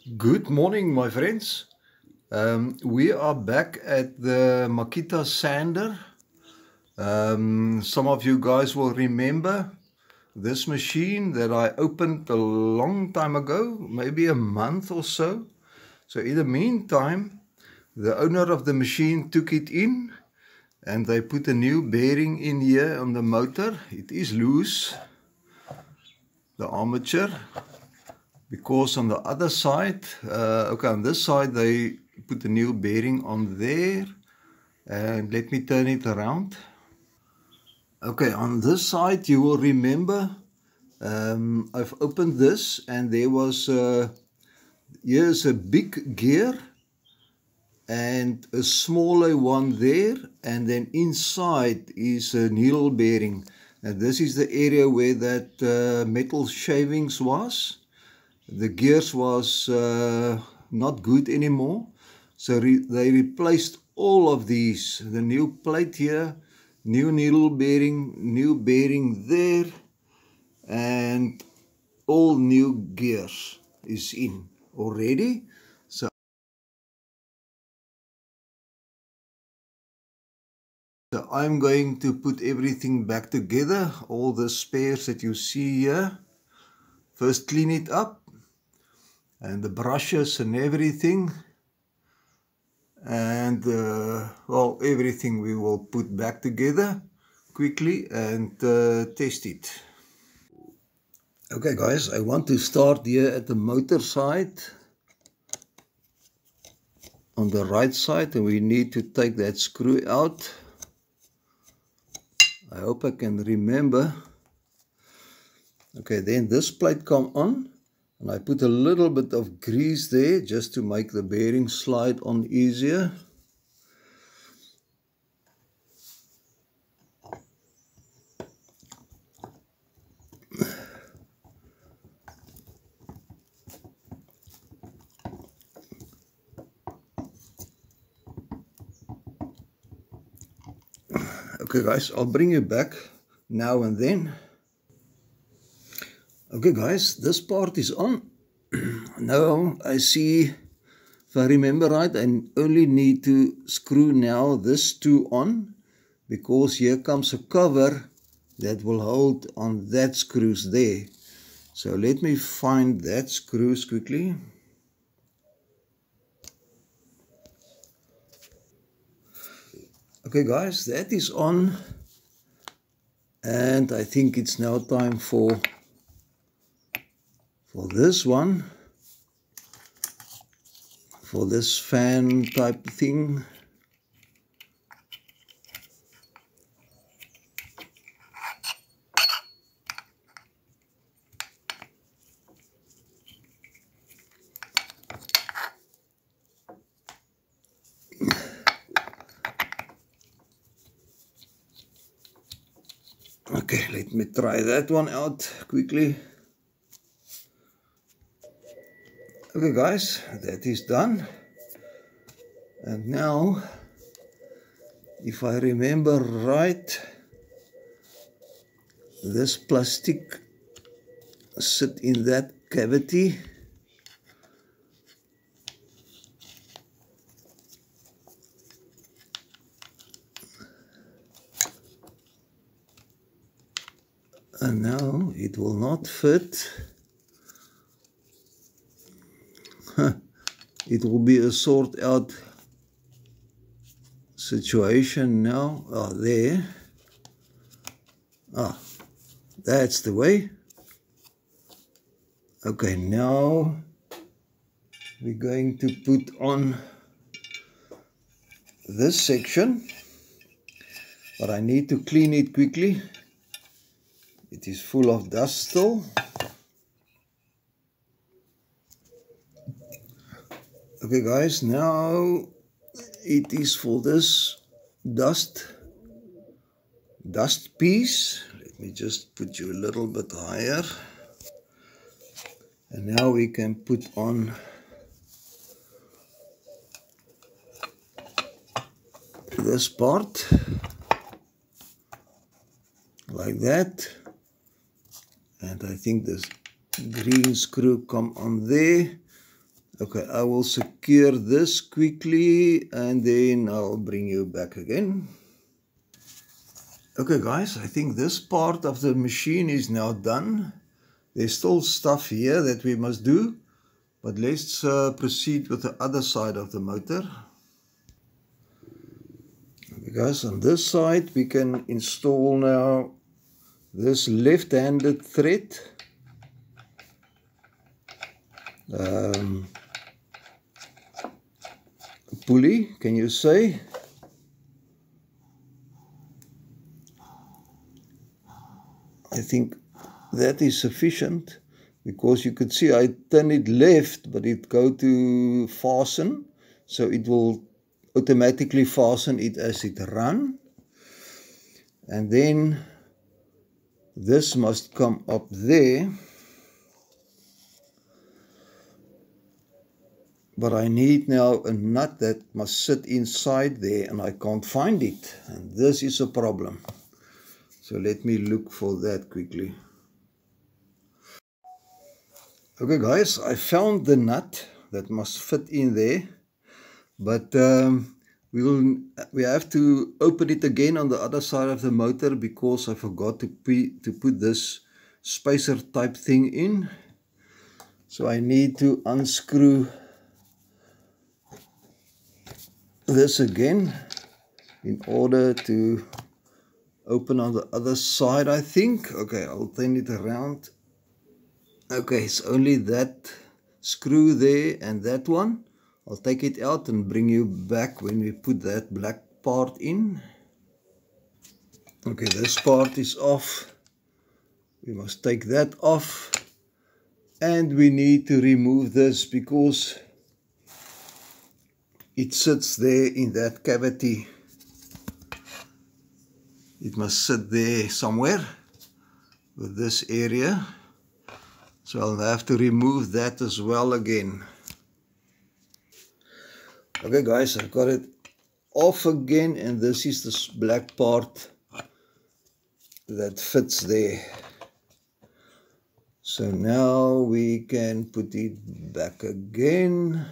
Good morning, my friends. We are back at the Makita sander. Some of you guys will remember this machine that I opened a long time ago, maybe a month or so. So in the meantime, the owner of the machine took it in and they put a new bearing in here on the motor. It is loose, the armature. Because on the other side, on this side they put a new bearing on there, and let me turn it around. Okay, on this side you will remember I've opened this and there was here's a big gear and a smaller one there, and then inside is a needle bearing. Now this is the area where that metal shavings was. The gears was not good anymore, so they replaced all of these. The new plate here, new needle bearing, new bearing there, and all new gears is in already. So I'm going to put everything back together, all the spares that you see here. First clean it up, and the brushes and everything. And well, everything we will put back together quickly and test it. Okay guys, I want to start here at the motor side on the right side, and we need to take that screw out. I hope I can remember. Okay, then this plate come on, and I put a little bit of grease there just to make the bearing slide on easier. Okay guys, I'll bring you back now and then. Okay guys, this part is on. Now I see, if I remember right, I only need to screw now this two on, because here comes a cover that will hold on that screws there. So let me find that screws quickly. Okay guys, that is on, and I think it's now time for this one, for this fan type thing. Okay, let me try that one out quickly. Okay guys, that is done. And now, if I remember right, this plastic sit in that cavity. And now it will not fit. It will be a sort out situation now. Oh, there. Ah, that's the way. Okay, now we're going to put on this section, but I need to clean it quickly. It is full of dust still. Okay guys, now it is for this dust piece. Let me just put you a little bit higher. And now we can put on this part like that. And I think this green screw come on there. Okay, I will secure this quickly and then I'll bring you back again. Okay guys, I think this part of the machine is now done. There's still stuff here that we must do, but let's proceed with the other side of the motor. Okay guys, on this side we can install now this left-handed thread. Pulley, can you say? I think that is sufficient, because you could see I turn it left, but it go to fasten, so it will automatically fasten it as it run. And then this must come up there, but I need now a nut that must sit inside there and I can't find it, and this is a problem. So let me look for that quickly. Okay guys, I found the nut that must fit in there, but we have to open it again on the other side of the motor, because I forgot to put this spacer type thing in. So I need to unscrew this again in order to open on the other side, I think. Okay, I'll turn it around. Okay, it's only that screw there and that one. I'll take it out and bring you back when we put that black part in. Okay, this part is off. We must take that off. And we need to remove this because it sits there in that cavity. It must sit there somewhere with this area. So I'll have to remove that as well again. Okay guys, I've got it off again, and this is this black part that fits there. So now we can put it back again,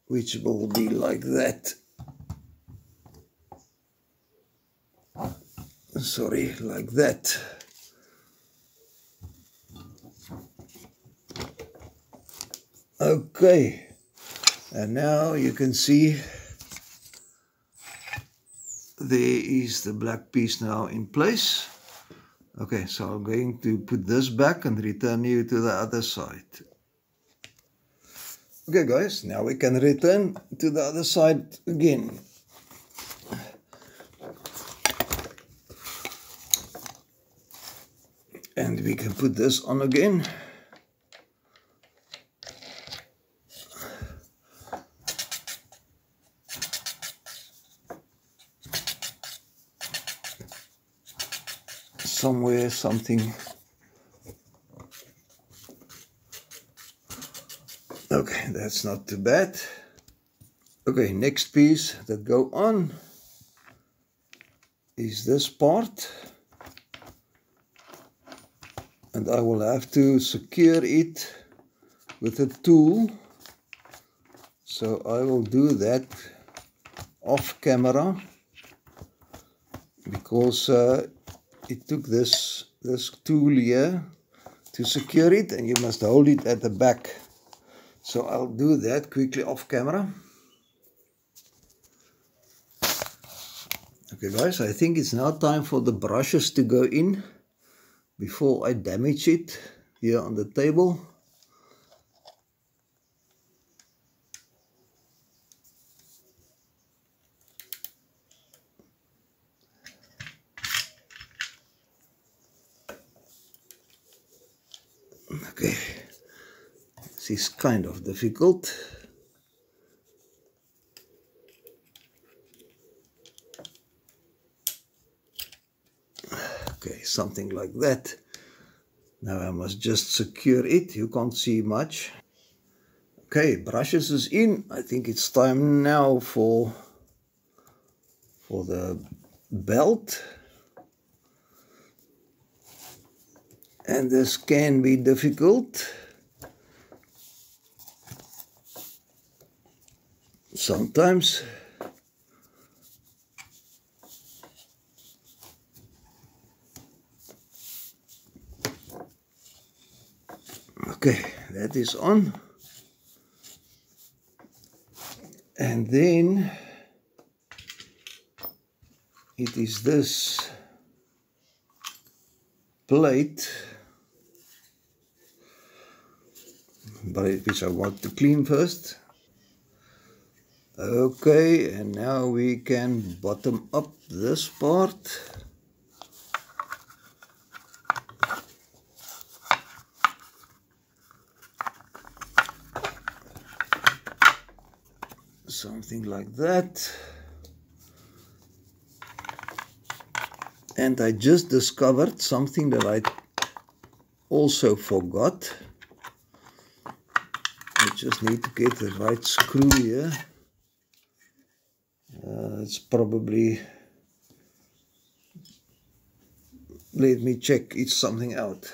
which will be like that. Sorry, like that. Okay, and now you can see there is the black piece now in place. Okay, so I'm going to put this back and return you to the other side. Okay guys, now we can return to the other side again. And we can put this on again. Somewhere something. Okay, that's not too bad. Okay, next piece that go on is this part, and I will have to secure it with a tool, so I will do that off camera, because it took this tool here to secure it, and you must hold it at the back. So I'll do that quickly off camera. Okay guys, I think it's now time for the brushes to go in before I damage it here on the table. Okay, this is kind of difficult. Okay, something like that. Now I must just secure it. You can't see much. Okay, brushes is in. I think it's time now for the belt. And this can be difficult. sometimes. Okay, that is on. And then it is this plate, which I want to clean first. Okay, and now we can bottom up this part. Something like that. And I just discovered something that I also forgot. I just need to get the right screw here. It's probably, let me check, it's something out.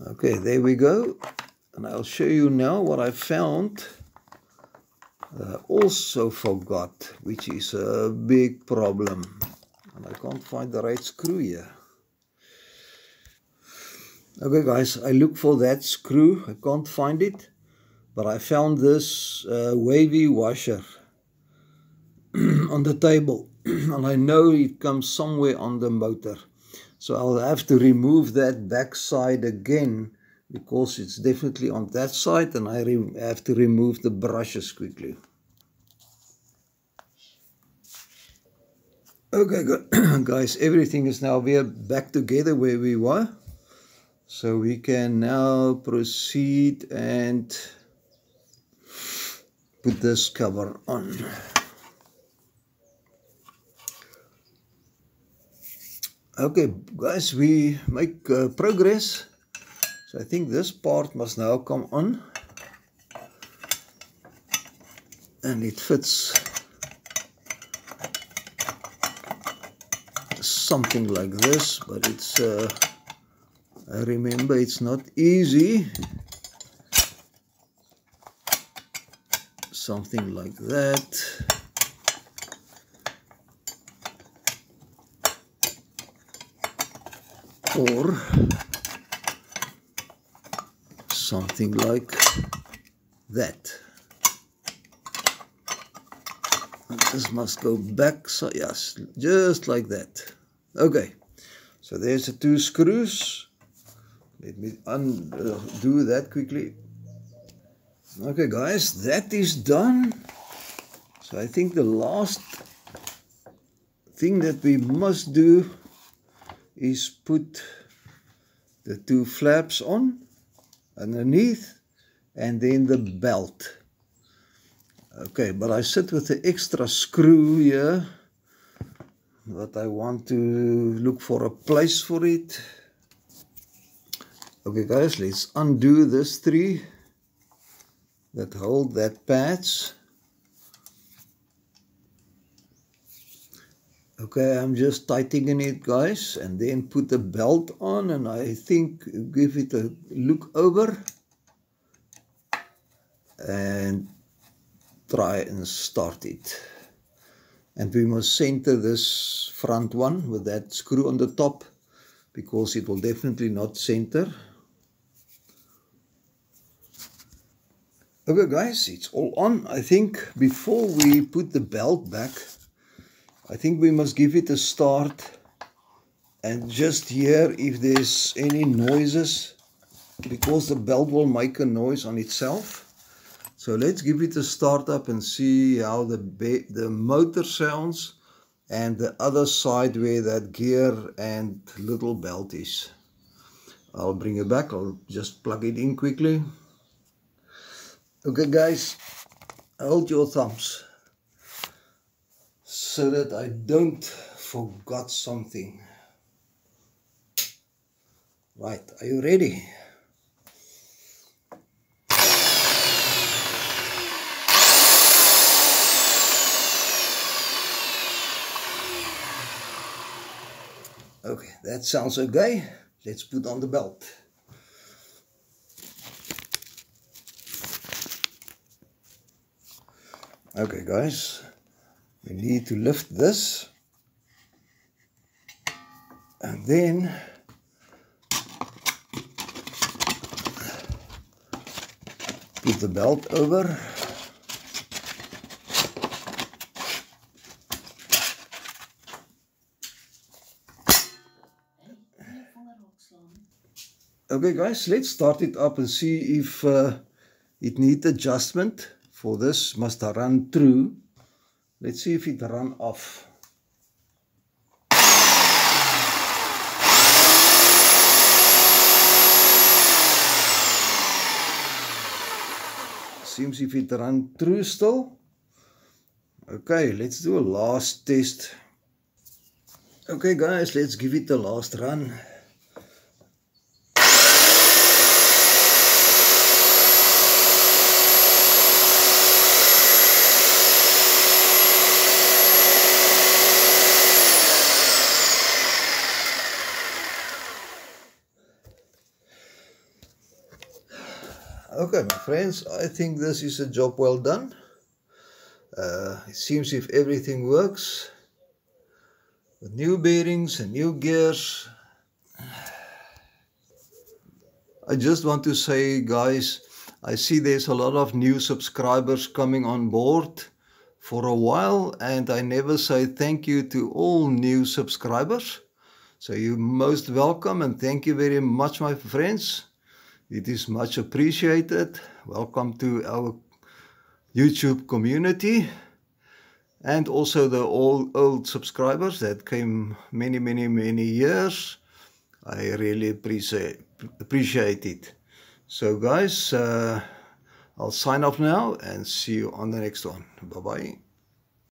Okay, there we go. And I'll show you now what I found. Also forgot, which is a big problem. And I can't find the right screw here. Okay guys, I look for that screw, I can't find it, but I found this wavy washer on the table, and I know it comes somewhere on the motor. So I'll have to remove that back side again, because it's definitely on that side, and I have to remove the brushes quickly. Okay guys, everything is now back together where we were. So we can now proceed and put this cover on. Okay guys, we make progress. So I think this part must now come on. And it fits something like this, but it's I remember it's not easy. Something like that. Or something like that. And this must go back, so yes, just like that. Okay, so there's the two screws. Let me undo that quickly. Okay guys, that is done. So I think the last thing that we must do is put the two flaps on underneath, and then the belt. Okay, but I sit with the extra screw here, but I want to look for a place for it. Okay guys, let's undo this three that hold that pads. Okay, I'm just tightening it guys, and then put the belt on, and I think give it a look over and try and start it. And we must center this front one with that screw on the top, because it will definitely not center. Okay guys, it's all on. I think before we put the belt back, I think we must give it a start and just hear if there's any noises, because the belt will make a noise on itself. So let's give it a start up and see how the motor sounds, and the other side where that gear and little belt is. I'll bring it back. I'll just plug it in quickly. Okay guys, hold your thumbs so that I don't forget something. Right, are you ready? Okay, that sounds okay. Let's put on the belt. Okay guys, we need to lift this and then put the belt over. Okay guys, let's start it up and see if it needs adjustment. For this must run through. Let's see if it run off. Seems if it run through still. Okay, let's do a last test. Okay guys, let's give it the last run. Okay, my friends, I think this is a job well done. It seems if everything works with new bearings and new gears. I just want to say, guys, I see there's a lot of new subscribers coming on board for a while, and I never say thank you to all new subscribers. So you're most welcome, and thank you very much, my friends. It is much appreciated. Welcome to our YouTube community, and also the old subscribers that came many years. I really appreciate it. So guys, I'll sign off now and see you on the next one. Bye bye.